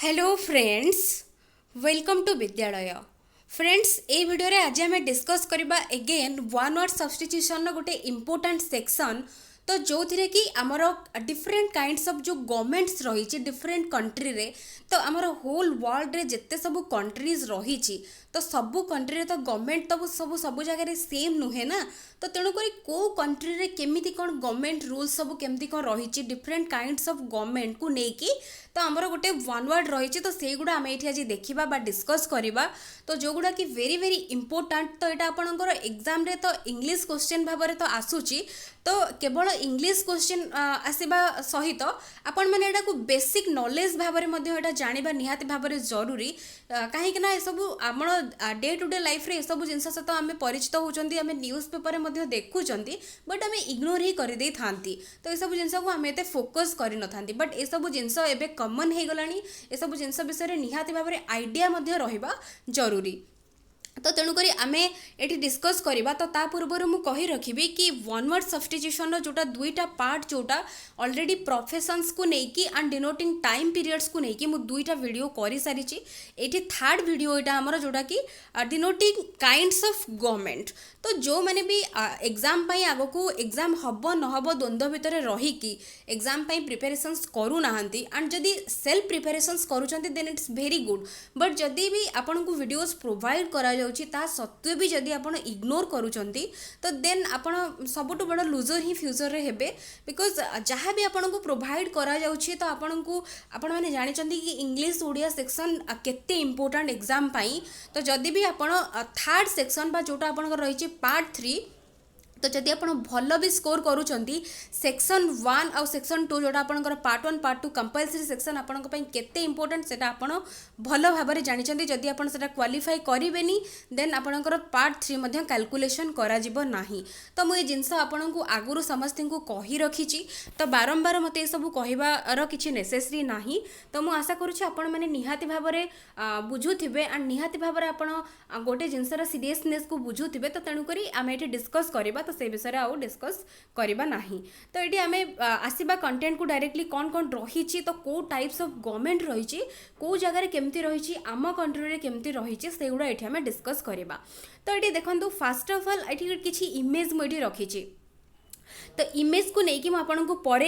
Hello friends, welcome to विद्यालय। Friends, ए video रे आज आम डिस्कस करबा अगेन वन वर्ड सब्स्टिट्यूशन गोटे इम्पोर्टाट सेक्शन। तो जो थी कि आमर डिफरेंट काइंड्स ऑफ जो गवर्नमेंट्स रही डिफरेंट कंट्री रे, तो आमर होल वर्ल्ड रे जिते सब कंट्रीज रही तो सबू कंट्री रे तो गवर्नमेंट तो सब जगह सेम नुहे ना। तो तेणुक कौ कंट्री रे केमिति कौन गवर्नमेंट रूल्स सब केमती कौन रही डिफरेंट काइंड्स ऑफ गवर्नमेंट को लेकिन तो आमर गोटे वन वर्ड रही तो से गुड़ा आम ये आज देखा बा डिस्कस करवा। तो जो गुड़ा कि वेरी वेरी इंपोर्टाट, तो यहाँ आपंकर एग्जाम रे तो इंग्लिश क्वेश्चन भाव में तो आसूची। तो केवल इंग्लिश क्वेश्चन आसवा सहित आपण मैंने यहाँ को बेसिक नॉलेज भाव में जाना निहाती भाव में जरूरी। कहीं ये सब आम डे टू डे लाइफ रे सब जिन सहित आम परिचित होती आम न्यूज पेपर में देखुं, बट आम इग्नोर ही कर दे था। तो ये सब जिन को आम एत फोकस कर न था, बट ये सब जिन एवं कमन हो गला। ये सब जिन विषय निहाती भाव में आइडिया रहा जरूरी। तो तेणुक आम ये डिस्कस करवा। तो ता पूर्व मु कही रखी कि वन वर्ड सब्स्टिट्यूशन जोटा दुईटा पार्ट जोटा ऑलरेडी प्रोफेशंस को लेकिन एंड डिनोटिंग टाइम पीरियड्स को लेकिन मु दुईटा वीडियो कर सारी। ये थर्ड वीडियो यहाँ आमर जोटा कि डिनोटिंग काइंड्स ऑफ गवर्नमेंट। तो जो मैंने भी एग्जाम आग को एग्जाम हम नहब द्वंद्व भितर रहीकि एग्जाम प्रिपेरेशंस करूना एंड जदि सेल्फ प्रिपेरेशंस करुँच then it's very good. But जदि भी आपन को वीडियोस प्रोवाइड करा ता सत्वे भी जदि आप इग्नोर करूचंती तो देन आपण सबुठ बड़ लूजर ही फ्यूचर रे हेबे। बिकॉज जहाँ भी आपन को प्रोवाइड करा जाउछि तो आपन को आपण माने जानि चंती कि इंग्लिश ओडिया सेक्शन केते इंपोर्टेंट एग्जाम पाई। तो जदि भी आपण थर्ड सेक्शन बा जोटा आपन रही पार्ट 3, तो जदि आप भल भी स्कोर करुँच सेक्शन 1 आउ सेक्शन 2 जोटा आपंकर पार्ट 1 पार्ट 2 कंपलसरी सेक्शन आपंपाई केते इंपोर्टेंट से आपड़ भल भाव में जानते। जदि आप क्वालिफाई करेनि देन आपंकर पार्ट 3 कैलकुलेशन करा तो मुझे जिनस आपन को आगुरी समस्त को कही रखी। तो बारंबार मत सब कहबार किसी नेसेसरी ना। तो मुझे आशा करुँच आपण मैंने निहाती भाव में बुझुवे एंड निहाती भाव में आप गोटे जिनसर सीरीयसनेस को बुझुवे। तो तेणुक आम ये डिस्कस करवा। तो से विषय आउ डिस्कस करवा नहीं। तो ये आम आसवा कंटेंट को डायरेक्टली कौन कौन रही, तो कौ टाइप्स ऑफ गवर्नमेंट रही, कौ जगह केमती रही, आम कंट्री केमती रही, से गुड़ा ये आम डिस्कस करवा। तो ये देखो फास्ट ऑफ ऑल ये किसी इमेज मुझे रखी। तो इमेज को लेकिन आपको पर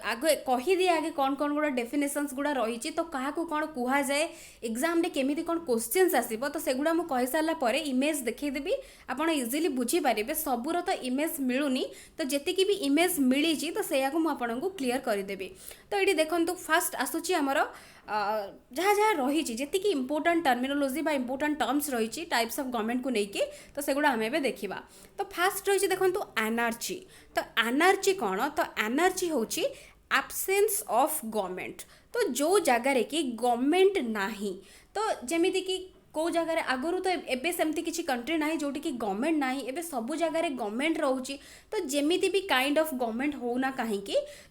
आगे कहीदी आगे कौन कौन गुड़ा डेफिनेशंस गुड़ा रही, तो क्या कौन कह जाए एग्जाम रे केमिति कौन क्वेश्चंस आसीबो, तो सेगुड़ा मु कहि सारा पर इमेज देखैदेबी आपण इजीली बुझी पारिबे। सबूर तो इमेज मिलूनी, तो जेतिकी भी इमेज मिली तो सेया को मु आपनको क्लियर करदेबी। तो ये देखंतु फास्ट आसुची हमर जहाँ जहाँ रही जी इंपोर्टाट टर्मिनोलोजी बा इंपोर्टाट टर्म्स रही टाइप्स ऑफ गवर्नमेंट को लेकिन, तो सेगुड़ा आम एबे देखिबा। तो फास्ट रही देखो एनर्जी। तो एनर्जी कौन, तो एनर्जी होची एब्सेंस ऑफ गवर्नमेंट। तो जो जगार कि गवर्नमेंट नाही, तो जेमिति कि कौ जगार आगुरी तो एबे सेमती किसी कंट्री ना जोटि कि गवर्नमेंट ना, एबे सबू जगार गवर्नमेंट रोची। तो जेमिति भी काइंड ऑफ गवर्नमेंट होना कहीं,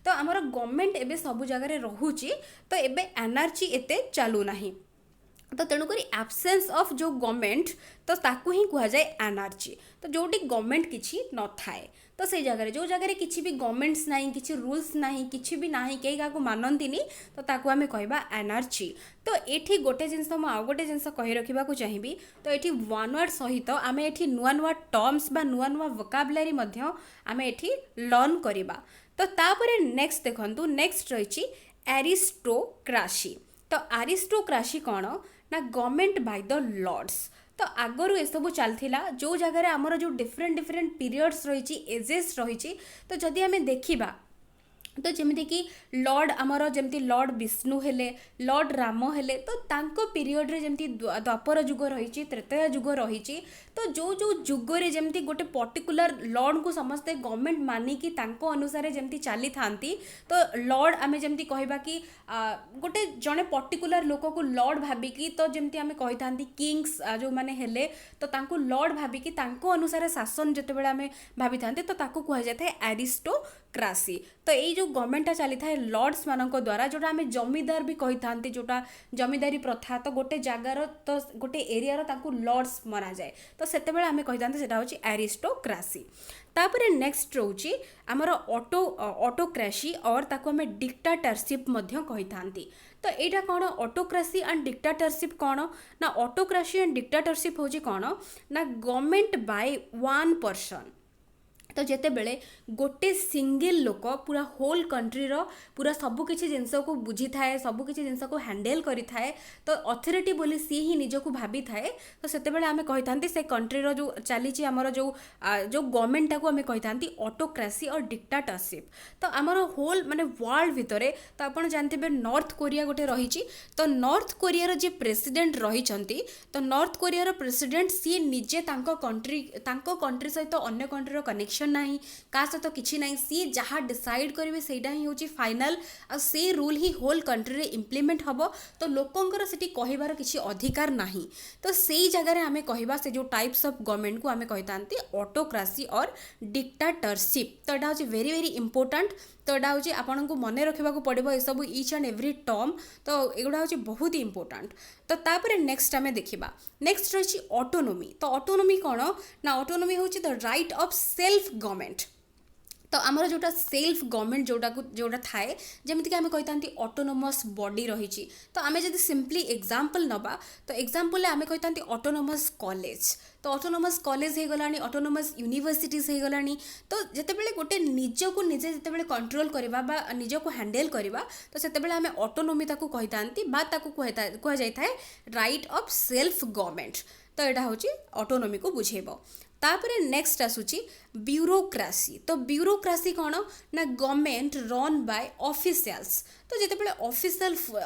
तो आमर गवर्नमेंट एबे सबू जगार रोची। तो एबे एनर्जी एते चालू नाही। तो तेणुक एब्सेंस ऑफ जो गवर्नमेंट तो ताकू ही कह जाए एनर्जी। तो जोटी गवर्नमेंट किसी न थाए, तो से जगह जो जगह किसी भी गवर्नमेंट्स ना, किसी रूल्स ना, किसी भी ना, कई क्या मानती, तो ताकू आम कहवा एनर्जी। तो ये गोटे जिनस आउ गोटे जिनस कही रखा चाहिए। तो ये वन वर्ड सहित आम ये नुआ नुआ टर्म्स बा नुआ नुआ वोकाबुलारी आम ये लर्न करवा। तो तापर नेक्स्ट देखंतु नेक्स्ट रही एरिस्टोक्रासी। तो एरिस्टोक्रासी कौन ना गवर्नमेंट बाय द लॉर्ड्स। तो आगरू ये सब चलता जो जगह आमर जो डिफरेंट डिफरेंट पीरियड्स रही एजेस रही। तो जदि आम देखा तो जमीती कि लॉर्ड आमर जमती लॉर्ड विष्णु हेले, लॉर्ड राम हेले, तो तांको पीरियड रे जमती द्वापर जुग रही, त्रेतया जुग रही। तो जो जो जुगरे जमती गोटे पर्टिकुलर लॉर्ड को समस्ते गवर्नमेंट मानिकी तांको अनुसार जमती चली थांती। तो लॉर्ड आमे जमती कहबा कि गोटे जने पर्टिकुलर लोक को लॉर्ड भाबिकी, तो जमती आमे कहि थांती किंग्स जो माने हेले, तो तांको लॉर्ड भाबिकी तांको अनुसार शासन जते बेले आमे भाबी थांते, तो ताको कह जाय एरिस्टो क्रासी। तो यही जो गवर्नमेंटा चली था लॉर्ड्स मानक द्वारा जोटा आम जमीदार भी कही था जोटा जमीदारी प्रथा तो गोटे जगार तो गोटे एरियार ताकू लॉर्ड्स मना जाए तो सेते आम कही था सेटा होची एरिस्टोक्रासी। तापर नेक्स्ट रोची आमर ऑटोक्रेसी और ताकू आम डिक्टाटरशिप मध्य कही थांती। तो यहाँ कौन ऑटोक्रेसी एंड डिक्टाटरशिप कौन ना ऑटोक्रेसी एंड डिक्टाटरशिप होची कौन ना गवर्नमेंट बाय वन पर्सन। तो जिते बड़े गोटे सिंगल लोक पूरा होल कंट्री रो पूरा सबकि जिनस को बुझी थाए सबकि जिनस को हैंडल करी थाए तो अथॉरिटी बोली सी ही निजको भाभी थाए। तो सेते आम कही था से कंट्री रो जो चली आमर जो जो गवर्नमेंट को आम कही था ऑटोक्रेसी और डिक्टाटरशिप। तो आमर होल माने वर्ल्ड भितर तो आप जानते नॉर्थ कोरिया गोटे रही। तो नॉर्थ कोरियार जी प्रेसिडेंट रही तो नॉर्थ कोरियार प्रेसिडेंट सी निजे कंट्री सहित अन्य कंट्री कनेक्शन नहीं का सहित किसी ना सी जहाँ डिसाइड करेंगे सेटा ही हूँ फाइनाल आ से रूल ही होल कंट्री रे इम्प्लीमेंट हम। तो लोकंकर सेठी कहिबार किसी अधिकार नहीं। तो सेई जगह आम कहवा से जो टाइप्स ऑफ गवर्नमेंट को आम कही था ऑटोक्रासी और डिक्टाटरशिप। तो यहाँ हूँ वेरी वेरी इंपोर्टेंट। तो यहाँ हूँ आपन को मन रखा पड़ो ये सब इच एंड एव्री टर्म। तो एगुड़ा हूँ बहुत ही इंपोर्टेंट। तो तापर नेक्स्ट आम देखा नेक्स्ट रही ऑटोनोमी। तो ऑटोनोमी कौन ना ऑटोनोमी हूँ the right of self government. तो आमर जोटा सेल्फ गवर्नमेंट जोटा थाए जमीक आम कही था ऑटोनोमस बॉडी रही। तो आम जब सिंपली एग्जांपल नवा तो एग्जांपल आम कही था ऑटोनोमस कॉलेज। तो ऑटोनोमस कॉलेज हो गलानी ऑटोनोमस यूनिवर्सिटीज हो गलानी। तो जितेबाला गोटे निज को निजे जितेबाला कंट्रोल करवा निज को हैंडल करवा तो सेतेबाला आम ऑटोनोमी ताकू कही था कह जाए राइट ऑफ सेल्फ गवर्नमेंट। तो यहाँ हूँ ऑटोनोमी को बुझेब। तापर नेक्स्ट आसूची ब्यूरोक्रासी। तो ब्यूरोक्रासी कौन ना गवर्नमेंट रन बाय ऑफिशियल्स। तो जितेबाला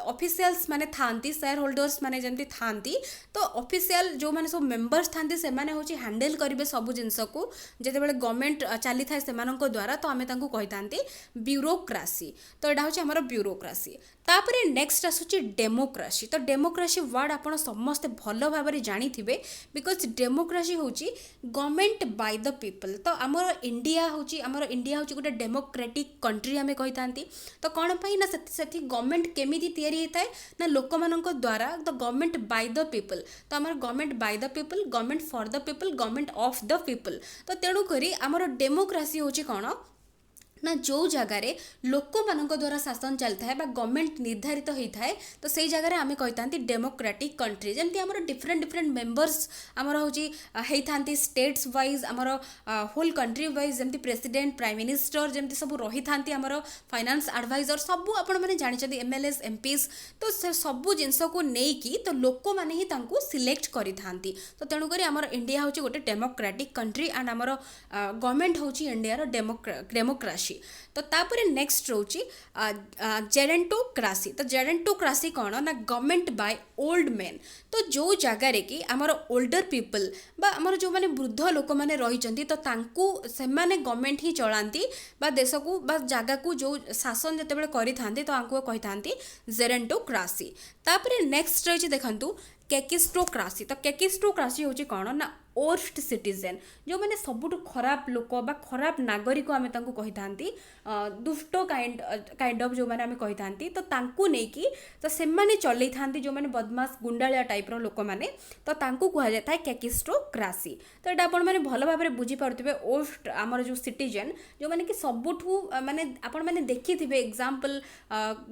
ऑफिशियल्स माने थांती शेयर होल्डर्स माने जमती थांती तो ऑफिशियल जो माने सब मेंबर्स थांती से माने होची हैंडल करिवे सब जिंस को जितेबाला गवर्नमेंट चली थाए सेमानक द्वारा तो आमे तांको कहि थांती ब्यूरोक्रासी। तो एडा होची हमर ब्यूरोक्रासी। तापर नेक्स्ट आसूची डेमोक्रेसी। तो डेमोक्रेसी वर्ड आपण समस्त भल भाबरे जानी थिबे बिकॉज डेमोक्रेसी होची गवर्नमेंट बाय द पीपल। तो आमर इंडिया होची गोटे डेमोक्रेटिक कंट्री आमे कहि थांती। तो कौन पाई ना सेठी गवर्नमेंट केमिति तैयारी होता है ना लोक मानक द्वारा the government by the people. तो आमर government by the people government for the people government of the people. तो तेणु करी आमर डेमोक्रेसी होची कौन ना जो जगार लोक मानक द्वारा शासन चलता है गवर्नमेंट निर्धारित होता है तो सही जगह आम कही था डेमोक्रेटिक कंट्री जमती आमर डिफरेंट डिफरेंट मेंबर्स आमर होती स्टेट्स वाइज आमर होल कंट्री वाइज जमती प्रेसिडेंट प्राइम मिनिस्टर जमती सब रही था आमर फाइनेंस एडवाइजर सब आपण मैंने जानते एमएलएस एमपीस। तो से सबू जिनस को लेकिन तो लोक मैंने ही सिलेक्ट करी थांती। तो तेणुक आमर इंडिया हूँ गोटे डेमोक्रेटिक कंट्री एंड आमर गवर्नमेंट हूँ इंडियार डेमोक्रेसी। तो तापर नेक्स्ट रोची जेरेंटोक्रासी। तो जेरेंटोक्रासी कौन ना गवर्नमेंट बाय ओल्ड मेन। तो जो जगार कि आमर ओल्डर पीपल बा आमर जो माने वृद्ध लोक माने रही तो तांकू से माने गवर्नमेंट ही चलांती बा देश को बा जगह को जो शासन जितेबाला करि थांती तो आंको कहि थांती जेरेंटोक्रासी। तापर नेक्स्ट रही देखंतु केकिस्टोक्रासी। तो केकिस्टोक्रासी होची कौन ना वर्स्ट सिटीजेन जो मैंने सबुठ खराब लोक बा खराब नागरिक आम कही था दुष्ट काइंड ऑफ जो मैंने आम कही था तो तांकू नेकी तो से माने चलई था जो मैंने बदमाश गुंडालिया टाइप रो लोक मैंने तो तांकू कह जाता है केकिस्टोक्रासी। तो यहाँ आपण मैंने भल भाव में बुझीपारे वर्स्ट आमर जो सिटीजेन जो मैंने कि सबुठू माने आपण मैंने देखी थे एग्जांपल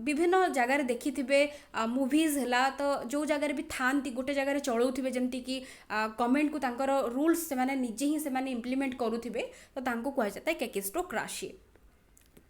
विभिन्न जगार देखी थे मूवीज है तो जो जगार भी था गोटे जगार चलाउथिबे जमती कि गवर्नमेंट को तांकर रूल्स से माने निजे ही से माने इम्प्लीमेंट करूथिबे तो तांको कह जाता है केकिस्टोक्रासी।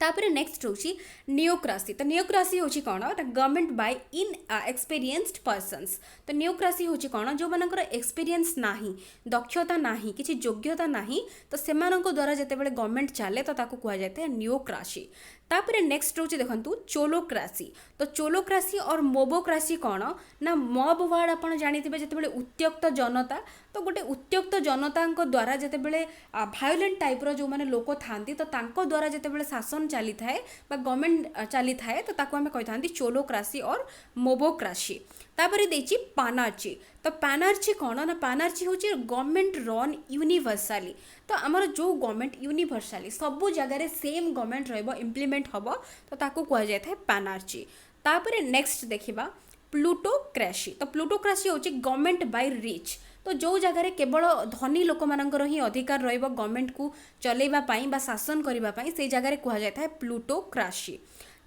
तापर नेक्स्ट होची नियोक्रासी। तो नियोक्रासी होची कौन ना government by in experienced persons. तो नियोक्रासी होची कौन जो मानकर एक्सपीरियंस नाही दक्षता नाही किसी योग्यता नाही तो सेमानक द्वारा जितेबाला गवर्नमेंट चले तो ताको कह जाता है नियोक्रासी। तापर नेक्स्ट रोचे देखंतु चोलोक्रासी। तो चोलोक्रासी और मोबोक्रासी कौन ना मॉब वर्ड आपन जानिथिबे जितेबाला उत्त्यक्त जनता तो गोटे उत्त्यक्त जनता द्वारा जितेबाला भायोलेंट टाइप रो जो माने लोक थांती तो तांको द्वारा जितेबाला शासन शासन चली थाए गवर्नमेंट चली थाए तो ताको आम कही चोलोक्रासी और मोबोक्रासी। तापर देछि पानार्ची। तो पानार्ची कौन ना पानार्ची हूँ गवर्नमेंट रन यूनिवर्साली। तो आमर जो गवर्नमेंट यूनिवर्साली सबू जगार सेम गवर्नमेंट इम्प्लीमेंट हम तो ताको कह जाए पानार्ची। तापर नेक्स्ट देखा प्लूटोक्रेसी। तो प्लूटोक्रेसी हूँ गवर्नमेंट बाय रिच। तो जो जगार केवल धनी लोक मानकर ही अधिकार रहिबो गवर्नमेंट को चलेबा पई बा शासन करबा पई से जगार कह जाए प्लूटोक्रासी।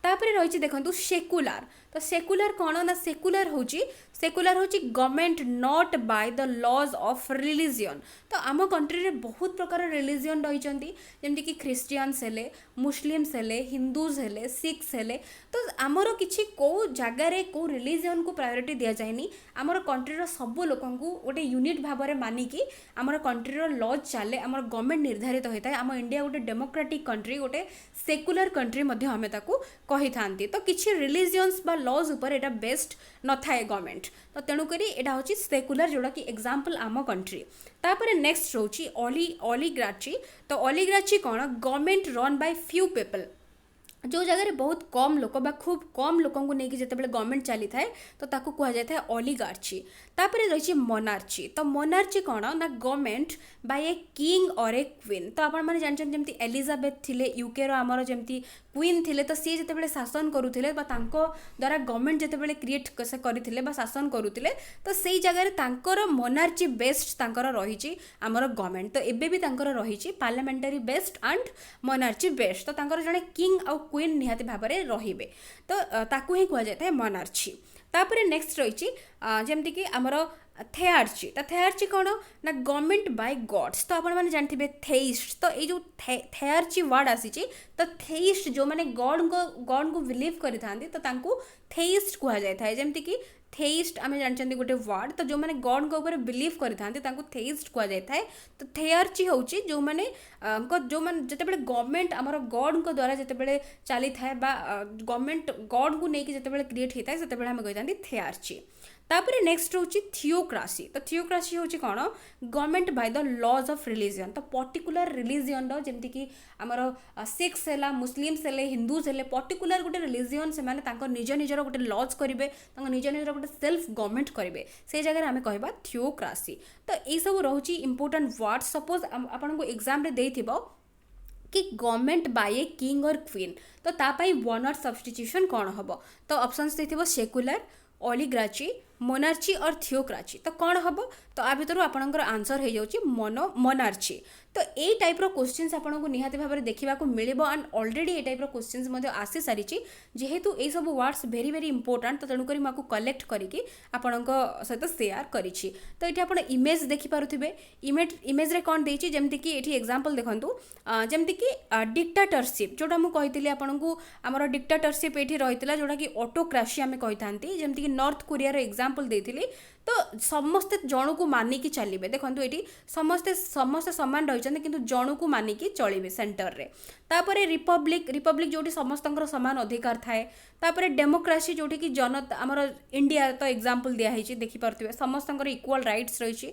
तापर रही देखो सेकुलार। तो सेकुलार कौन ना सेकुलार हूँ government not by the laws of religion. तो आम कंट्री रे बहुत प्रकार रिलीजियन रही जमती कि ख्रिस्टियंस हेले मुस्लिम्स हेले हिंदूज हेले सिख्स हेले। तो आमर किसी कौ जगार कौ रिलीजियन को प्रायोरिटी दि जाए आमर कंट्री सब लोक गोटे यूनिट भाव में मानिकी आमर कंट्री लॉज चले आमर गवर्नमेंट निर्धारित होता है। आम इंडिया गोटे डेमोक्रेटिक कंट्री गोटे सेकुलर कंट्री आम कही था। तो किसी रिलीजियंस बा लॉज उपर एटा बेस्ट न थाए गवर्नमेंट। तो तेणुक यहाँ हूँ सेकुलर जोड़ा कि एग्जाम्पल आम कंट्री। तापर नेक्स्ट रोची ओलिगार्ची। तो ओलिगार्ची कौन government run by few people. जो जगह बहुत कम लोक बा खूब कम लोक को लेकिन जितेबाला गवर्नमेंट चली थाए तो ताकू कह जाए ओलिगार्ची। तापर रही मोनार्ची। तो मोनार्ची कौन ना गवर्नमेंट बाय ए किंग और ए क्वीन। तो आपण मैंने जानते जमी एलिजाबेथ थिले यूके आमर जमी क्वीन थिले तो सी जितेबाला शासन करुले द्वारा गवर्नमेंट जितेबाला क्रिएट करते शासन करुले तो से जगह तांकर मोनार्ची बेस्ट तांकर रही आमर गवर्नमेंट। तो एबे भी तांकर रही पार्लियामेंटारी बेस्ट एंड मोनार्ची बेस्ट। तो तांकर जड़े किंग आउ क्वीन निहाती भाव में रे तो ताकू ही कह जाए मोनार्ची। तापर नेक्स्ट रही जमती कि आमर थेआर्ची। तो थेआर्ची कौन ना गवर्नमेंट बाय गॉड्स। तो आपण मैंने जानते थेइस्ट। तो ये जो थेआर्ची वर्ड आसी तो थेइस्ट जो मैंने गॉड को बिलीव करि थांती तो तांको थेइस्ट कह जाए जमती कि थेइस्ट आम जानते गोटे वर्ड। तो जो मैंने गॉड ऊपर बिलीव करते थेइस्ट कह जाए। तो थेआर्ची हूँ जो मैंने जो मैंने जितेबाला गवर्नमेंट आमर गॉड द्वारा जितेबाला चली थाए गवर्नमेंट गॉड को लेकिन जितेबाला क्रिएट होता है से आम कही थेआर्ची। तापर नेक्स्ट हूँ थियोक्रासी। तो थियोक्रासी हूँ कौन government by the laws of religion. तो पर्टिकुलर रिलीजियन जमती कि आमर सिख्स है मुस्लिम्स है हिंदूज है पर्टिकुलर गोटे रिलीजियन से निज निजर गोटे लॉज करेंगे निज निजर गोटे सेल्फ गवर्नमेंट करेंगे से जगह आम कह थियोक्रासी। तो यही सब रोचे इंपोर्टेंट वर्ड। सपोज आपको एग्जाम रे देथिबो कि गवर्नमेंट बाय ए किंग और क्वीन तो तापाई वन वर्ड सब्स्टिट्यूशन कौन हम। तो ऑप्शंस देथिबो सेकुलर ओलिगार्ची मोनार्ची और थियोक्रासी। तो कौन हम तो आ भर आपंकर आंसर हो जाऊँगी मोनार्ची। तो यही टाइप क्वेश्चंस आपको निहाती भाव में देखा मिले एंड ऑलरेडी ये टाइप क्वेश्चंस आसी सारी जेहेतु ये सब वर्ड्स वेरी वेरी इंपोर्टेंट। तो तेणुक मुझे कलेक्ट करके आपण सहित सेयार करी। तो ये आप इमेज देखिपे इमेज रे कौन देती जमती कि ये एग्जांपल देखूँ जमती कि डिक्टेटरशिप जोटा मुझे आपको आमर डिक्टेटरशिप ये रही जोटा कि ऑटोक्रासी आम कही था जमती कि नॉर्थ कोरिया एग्जांपल देती। तो समस्ते जन को मानिकी चलिए देखो ये समस्ते समस्ते सामान रही किंतु जन को मानिकी चलिए सेंटर रे। तापर रिपब्लिक जो समस्त सामान अधिकार थाए। तापर डेमोक्रेसी जोटी कि जनता आमर इंडिया तो एग्जांपल दिखाई देखिपे समस्त इक्वल राइट्स रही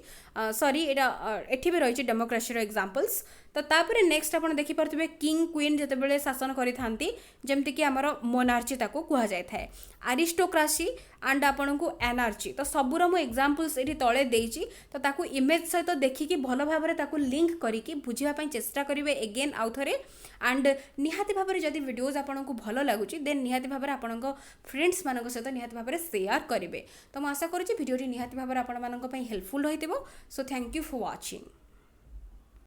सॉरी एठी भी रही डेमोक्रेसी एग्जांपल्स। तो तापर नेक्स्ट आप देखिपे किंग क्वीन जितेबाला शासन करी जमती कि आमर मोनार्ची ताको कह जाए आरिस्टोक्रासी एंड आपन को एनार्ची। तो सबूर मु एग्जांपल्स ये तले देइछि तो ताको इमेज सहित देखिकी भल भाव में ताको लिंक करिकी बुझिबा चेष्टा करेंगे एगेन आउ थे। एंड निहाती भाव में जदि वीडियोज आपको भल लगुच देन निहाती भाव में आपण फ्रेंड्स मान सहित निहाती भाव में शेयर करेंगे। तो मुझे आशा करुँच भिडियो निहाती भाव में आपण हेल्पफुल होइतिबो। So thank you for watching.